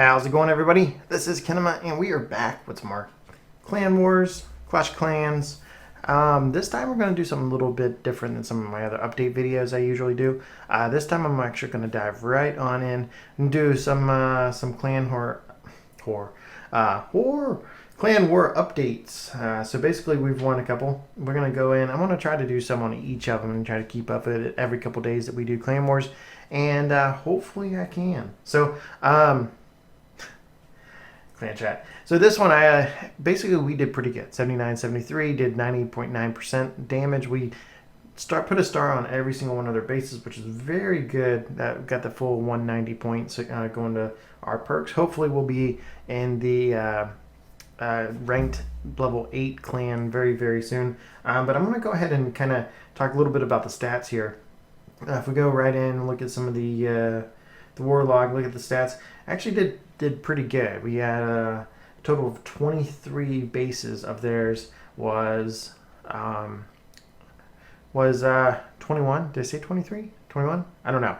How's it going, everybody? This is Kinema, and we are back with some more Clan Wars, Clash of Clans. This time we're going to do something a little bit different than some of my other update videos I usually do. This time I'm actually going to dive right on in and do some Clan Clan War updates. So basically we've won a couple. We're going to go in. I'm going to try to do some on each of them and try to keep up with it every couple days that we do Clan Wars. And hopefully I can. So, Clan chat. So this one, basically we did pretty good. 79, 73, did 90.9% damage. We put a star on every single one of their bases, which is very good. That got the full 190 points going to our perks. Hopefully we'll be in the ranked level 8 clan very, very soon. But I'm going to go ahead and kind of talk a little bit about the stats here. If we go right in and look at some of the war log, look at the stats. Actually did pretty good. We had a total of 23 bases of theirs was 21. Did I say 23? 21? I don't know.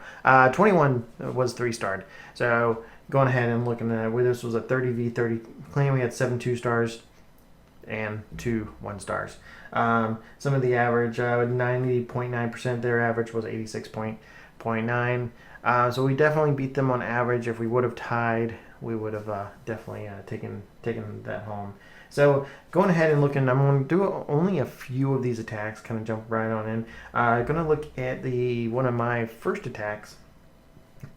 21 was 3-starred. So going ahead and looking at it, this was a 30v30 clan. We had 7 2-stars and 2 1-stars. Some of the average, 90.9%. Their average was 86.9. So we definitely beat them on average. If we would have tied, we would have definitely taken that home. So going ahead and looking, I'm going to do only a few of these attacks, kind of jump right on in. I'm going to look at one of my first attacks,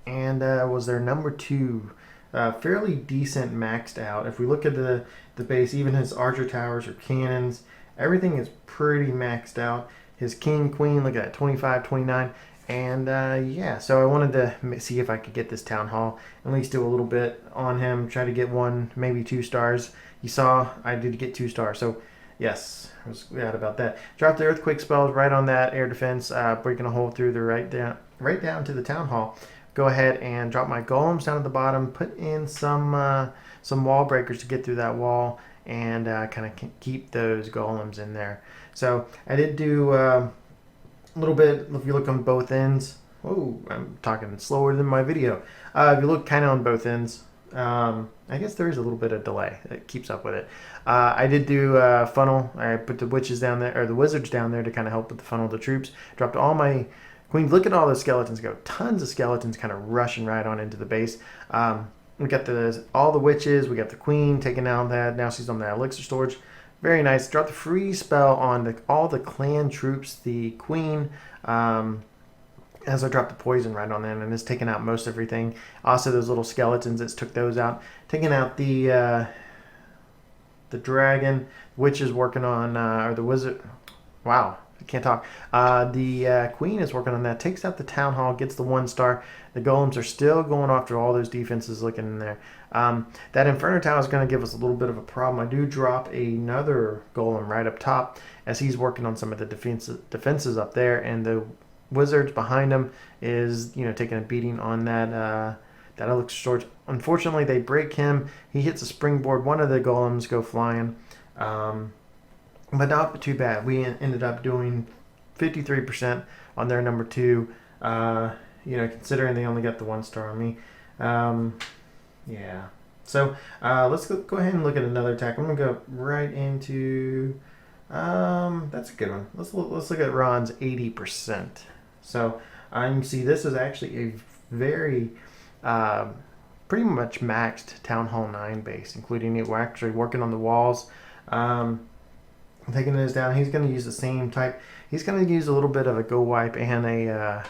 and was their number 2. Fairly decent maxed out. If we look at the base, even his archer towers or cannons, everything is pretty maxed out. His king, queen, look at that, 25, 29. And yeah, so I wanted to see if I could get this town hall, at least do a little bit on him, try to get 1, maybe 2 stars. You saw I did get 2 stars, so yes, I was glad about that. Dropped the earthquake spells right on that air defense, breaking a hole through the right down to the town hall. Go ahead and drop my golems down at the bottom, put in some wall breakers to get through that wall, and kind of keep those golems in there. So I did do a little bit. If you look on both ends, oh, I'm talking slower than my video. If you look kind of on both ends, I guess there is a little bit of delay that keeps up with it. I did do funnel. I put the witches down there, or the wizards down there, to kind of help with the funnel of the troops. Dropped all my queens. Look at all the skeletons go. Tons of skeletons kind of rushing right on into the base. We got all the witches. We got the queen taking out that. Now she's on the elixir storage. Very nice. Drop the free spell on all the clan troops. The queen, as I dropped the poison right on them, and it's taking out most everything. Also, those little skeletons, it's took those out. Taking out the dragon. Witch is working on, or the wizard. Wow, I can't talk. The queen is working on that. Takes out the town hall, gets the 1 star. The golems are still going after all those defenses looking in there. That Inferno Tower is going to give us a little bit of a problem. I do drop another golem right up top as he's working on some of the defenses up there, and the wizards behind him is taking a beating on that elixir storage. Unfortunately, they break him. He hits a springboard. One of the golems go flying, but not too bad. We ended up doing 53% on their number 2. Considering they only got the 1 star on me. Yeah. So let's go ahead and look at another attack. I'm gonna go right into. That's a good one. Let's look at Ron's 80%. So you can see this is actually a very pretty much maxed Town Hall 9 base, including it. We're actually working on the walls. Taking this down. He's going to use the same type. He's going to use a little bit of a go wipe and a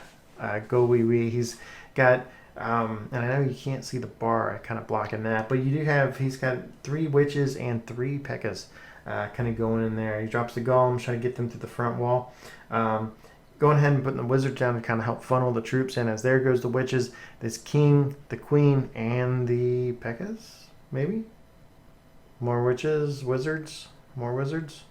go wee wee. He's got. And I know you can't see the bar kind of blocking that, but you do have, he's got 3 witches and 3 P.E.K.K.A.s kind of going in there. He drops the golems, trying to get them through the front wall. Going ahead and putting the wizards down to kind of help funnel the troops in, as there goes the witches, this king, the queen, and the P.E.K.K.A.s, maybe? More witches, wizards, more wizards.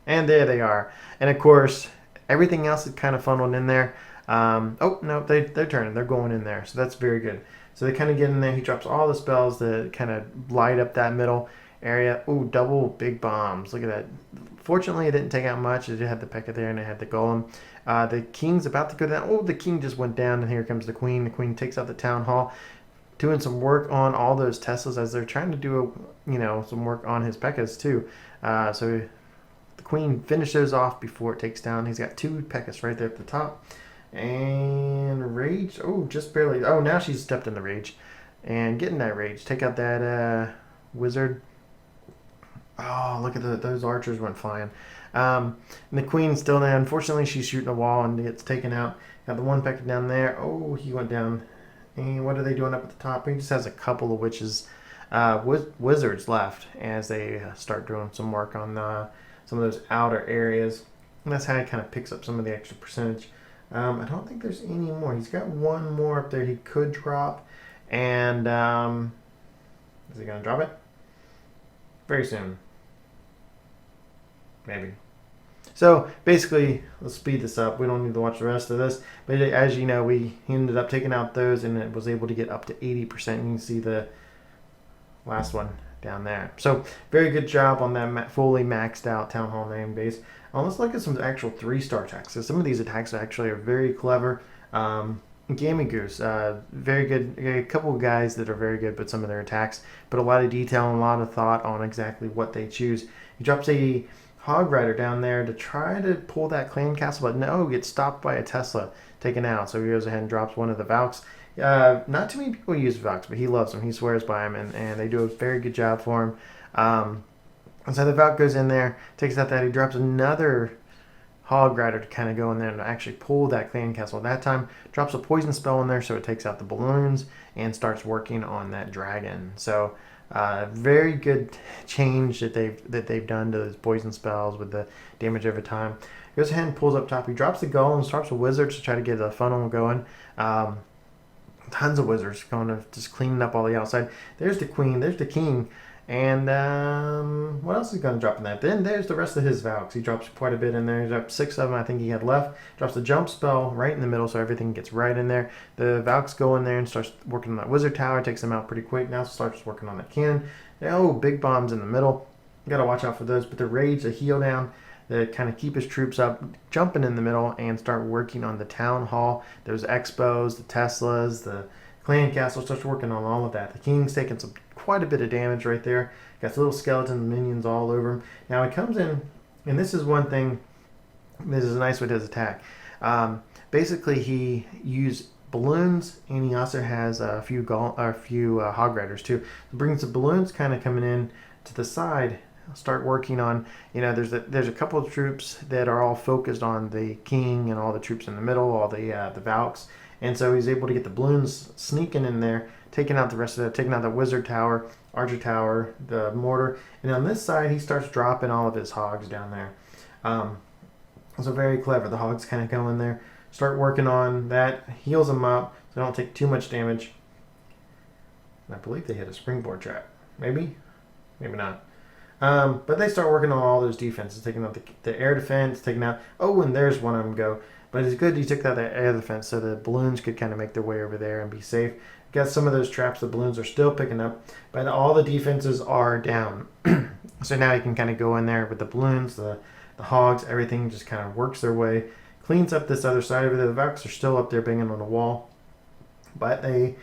And there they are. And of course, everything else is kind of funneled in there. Oh, no, they're turning. They're going in there. So that's very good. So they kind of get in there. He drops all the spells that kind of light up that middle area. Ooh, double big bombs. Look at that. Fortunately, it didn't take out much. It had the P.E.K.K.A. there, and it had the golem. The king's about to go down. Oh, the king just went down, and here comes the queen. The queen takes out the town hall. doing some work on all those Teslas as they're trying to do some work on his Pekkas too. So the Queen finishes off before it takes down. He's got 2 Pekkas right there at the top. And Rage, oh, just barely. Oh, now she's stepped in the Rage. And getting that Rage. Take out that Wizard. Oh, look at those archers went flying. And the Queen's still there. Unfortunately, she's shooting a wall and gets taken out. Got the one Pekka down there. Oh, he went down. And what are they doing up at the top? He just has a couple of witches, wizards left as they start doing some work on some of those outer areas. And that's how he kind of picks up some of the extra percentage. I don't think there's any more. He's got one more up there he could drop. And is he going to drop it? Very soon. Maybe. So basically, let's speed this up. We don't need to watch the rest of this. But as you know, he ended up taking out those and it was able to get up to 80%. You can see the last one down there. So very good job on that fully maxed out Town Hall name base. Let's look at some actual 3-star attacks. So some of these attacks actually are very clever. Gammy Goose, very good. A couple of guys that are very good, but some of their attacks put a lot of detail and a lot of thought on exactly what they choose. He drops a Hog Rider down there to try to pull that clan castle, but no, gets stopped by a Tesla, taken out. So he goes ahead and drops one of the Valks. Not too many people use Valks, but he loves them. He swears by them, and they do a very good job for him. And so the Valk goes in there, takes out that. He drops another Hog Rider to kind of go in there and actually pull that clan castle. At that time, drops a poison spell in there, so it takes out the balloons and starts working on that dragon. So very good change that they've done to those poison spells with the damage over time. Goes ahead and pulls up top. He drops the golems, drops a wizard to try to get the funnel going. Tons of wizards going to just cleaning up all the outside. There's the Queen. There's the King. And what else is going to drop in that? Then there's the rest of his Valks. He drops quite a bit in there. He drops 6 of them, I think he had left. Drops the jump spell right in the middle, so everything gets right in there. The Valks go in there and starts working on that wizard tower. Takes them out pretty quick. Now starts working on that cannon. Oh, big bombs in the middle. Got to watch out for those. But the Rage, the heal down, that kind of keep his troops up, jumping in the middle and start working on the town hall. There's expos, the Teslas, the clan castle, starts working on all of that. The King's taking quite a bit of damage right there. Got little skeleton minions all over him. Now he comes in, and this is one thing. This is nice with his attack. Basically, he used balloons, and he also has a few Hog Riders too. So brings the balloons kind of coming in to the side. Start working on, there's a couple of troops that are all focused on the King and all the troops in the middle, all the Valks. And so he's able to get the balloons sneaking in there, taking out the rest of it, taking out the Wizard Tower, Archer Tower, the Mortar. And on this side, he starts dropping all of his Hogs down there. So very clever. The Hogs kind of go in there, start working on that, heals them up, so they don't take too much damage. And I believe they hit a springboard trap. Maybe not. But they start working on all those defenses, taking out the air defense, taking out... Oh, and there's one of them go. But it's good he took out that air defense so the balloons could kind of make their way over there and be safe. Got some of those traps the balloons are still picking up, but all the defenses are down. So now you can kind of go in there with the balloons, the Hogs, everything just kind of works their way. Cleans up this other side over there. The Valks are still up there banging on the wall. But they,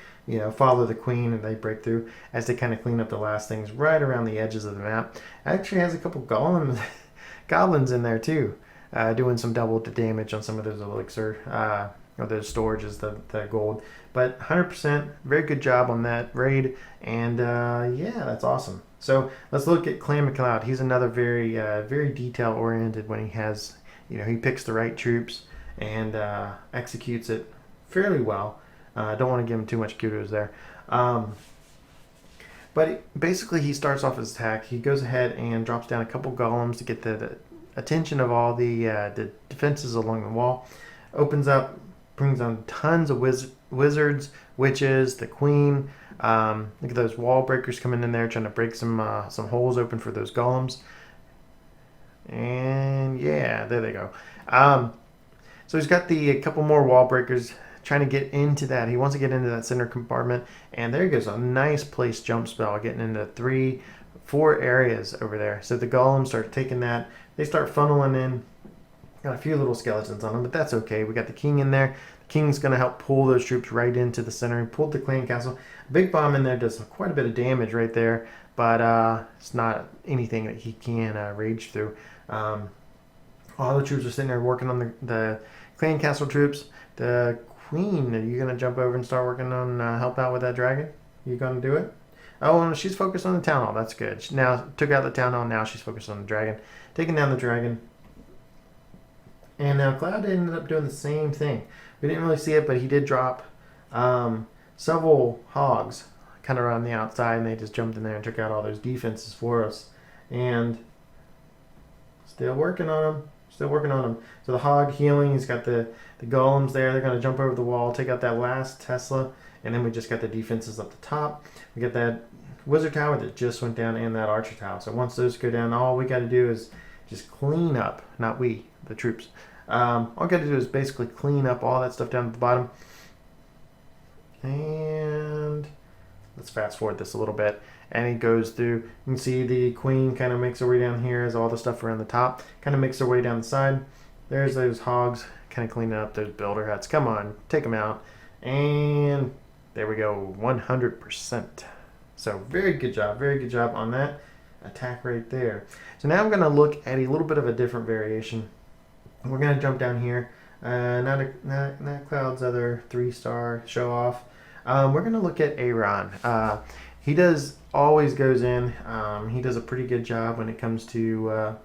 follow the Queen and they break through as they kind of clean up the last things right around the edges of the map. Actually has a couple goblins in there too. Doing some double damage on some of those elixir or those storages, the gold. But 100%, very good job on that raid, and yeah, that's awesome. So let's look at Clan MacLeod. He's another very very detail oriented when he has, he picks the right troops and executes it fairly well. Don't want to give him too much kudos there. But basically he starts off his attack. He goes ahead and drops down a couple golems to get the attention of all the defenses along the wall. Opens up, brings on tons of wizards, witches, the Queen. Look at those wall breakers coming in there, trying to break some holes open for those golems. And yeah, there they go. So he's got a couple more wall breakers, trying to get into that. He wants to get into that center compartment, and there goes a nice place jump spell, getting into 3-4 areas over there. So the golems start taking that. They start funneling in. Got a few little skeletons on them, but that's okay. We got the King in there. King's going to help pull those troops right into the center. He pulled the clan castle. A big bomb in there does quite a bit of damage right there, but it's not anything that he can rage through. All the troops are sitting there working on the clan castle troops. The queen, are you going to jump over and start working on help out with that dragon? You going to do it? Oh, and she's focused on the town hall. That's good. She now took out the town hall. Now she's focused on the dragon. Taking down the dragon. And now Cloud ended up doing the same thing. We didn't really see it, but he did drop several hogs kind of around the outside, and they just jumped in there and took out all those defenses for us. And still working on them. Still working on them. So the hog healing, he's got the golems there. They're going to jump over the wall, take out that last Tesla. And then we just got the defenses up the top. We got that wizard tower that just went down and that archer tower. So once those go down, all we got to do is just clean up. Not we, the troops. All we got to do is basically clean up all that stuff down at the bottom. And let's fast forward this a little bit. And he goes through. You can see the queen kind of makes her way down here as all the stuff around the top. Kind of makes her way down the side. There's those hogs kind of cleaning up those builder huts. Come on, take them out. And there we go, 100%. So very good job on that attack right there. So now I'm going to look at a little bit of a different variation. We're going to jump down here. Not Cloud's other 3-star show off. We're going to look at Aaron. He always goes in. He does a pretty good job when it comes to,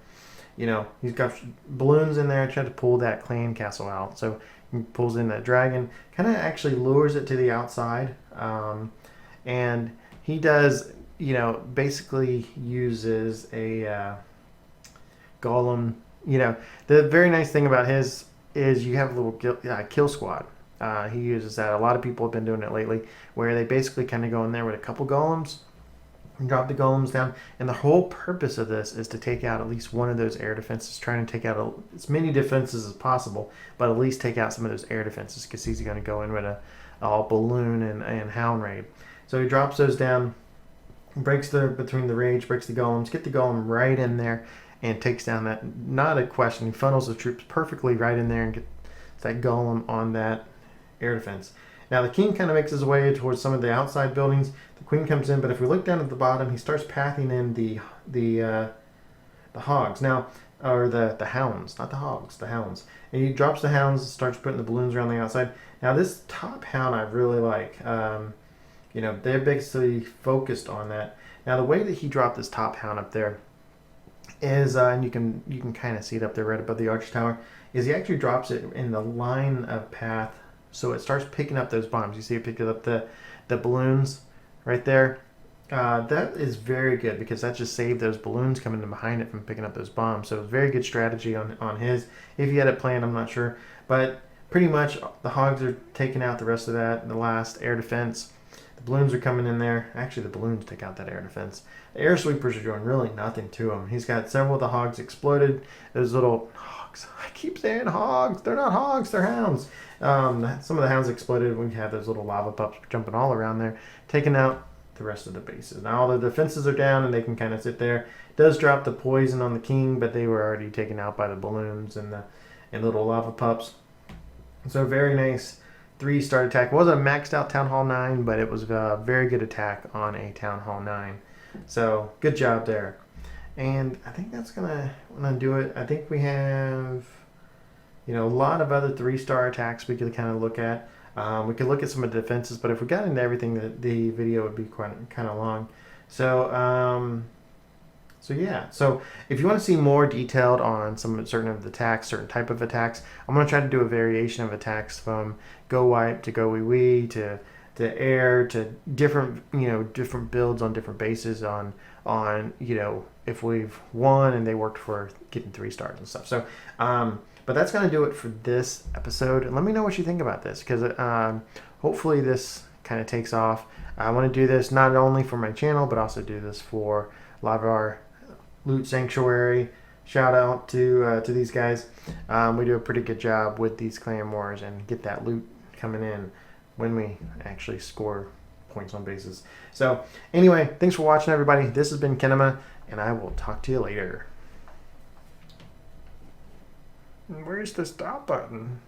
he's got balloons in there trying to pull that clan castle out. So he pulls in that dragon, kind of actually lures it to the outside. And he does, basically uses a golem. The very nice thing about his is you have a little kill squad. He uses that. A lot of people have been doing it lately, where they basically kind of go in there with a couple golems and drop the golems down. And the whole purpose of this is to take out at least one of those air defenses, trying to take out as many defenses as possible, but at least take out some of those air defenses, because he's going to go in with a balloon and hound raid. So he drops those down, breaks between the rage, breaks the golems, get the golem right in there, and takes down that. Not a question. He funnels the troops perfectly right in there and gets that golem on that air defense. Now the king kind of makes his way towards some of the outside buildings. The queen comes in, but if we look down at the bottom, he starts pathing in the hogs now, or the hounds, not the hogs, the hounds. And he drops the hounds, starts putting the balloons around the outside. Now this top hound I really like. They're basically focused on that. Now the way that he dropped this top hound up there is, and you can kind of see it up there right above the arch tower, is he actually drops it in the line of path. So it starts picking up those bombs. You see it picking up the balloons right there. That is very good, because that just saved those balloons coming in behind it from picking up those bombs. So it's very good strategy on his. If he had it planned, I'm not sure. But pretty much the hogs are taking out the rest of that. The last air defense. The balloons are coming in there. Actually, the balloons take out that air defense. The air sweepers are doing really nothing to him. He's got several of the hogs exploded. Those little hogs. I keep saying hogs. They're not hogs. They're hounds. Some of the hounds exploded. We had those little lava pups jumping all around there, taking out the rest of the bases. Now all the defenses are down, and they can kind of sit there. It does drop the poison on the king, but they were already taken out by the balloons and little lava pups. So very nice 3-star attack. It wasn't a maxed out Town Hall 9, but it was a very good attack on a Town Hall 9. So good job there. And I think that's gonna do it. I think we have a lot of other 3-star attacks we could kind of look at. We could look at some of the defenses, but if we got into everything, the video would be kind of long. So yeah. So if you want to see more detailed on some certain of the attacks, certain type of attacks, I'm going to try to do a variation of attacks from Go Wipe to Go Wee Wee to air to different different builds on different bases on if we've won and they worked for getting 3 stars and stuff. So but that's going to do it for this episode. And let me know what you think about this, because hopefully this kind of takes off. I want to do this not only for my channel, but also do this for a lot of our Loot Sanctuary. Shout out to these guys. We do a pretty good job with these clan wars and get that loot coming in when we actually score points on bases. So anyway, thanks for watching, everybody. This has been Kinema, and I will talk to you later. Where's the stop button?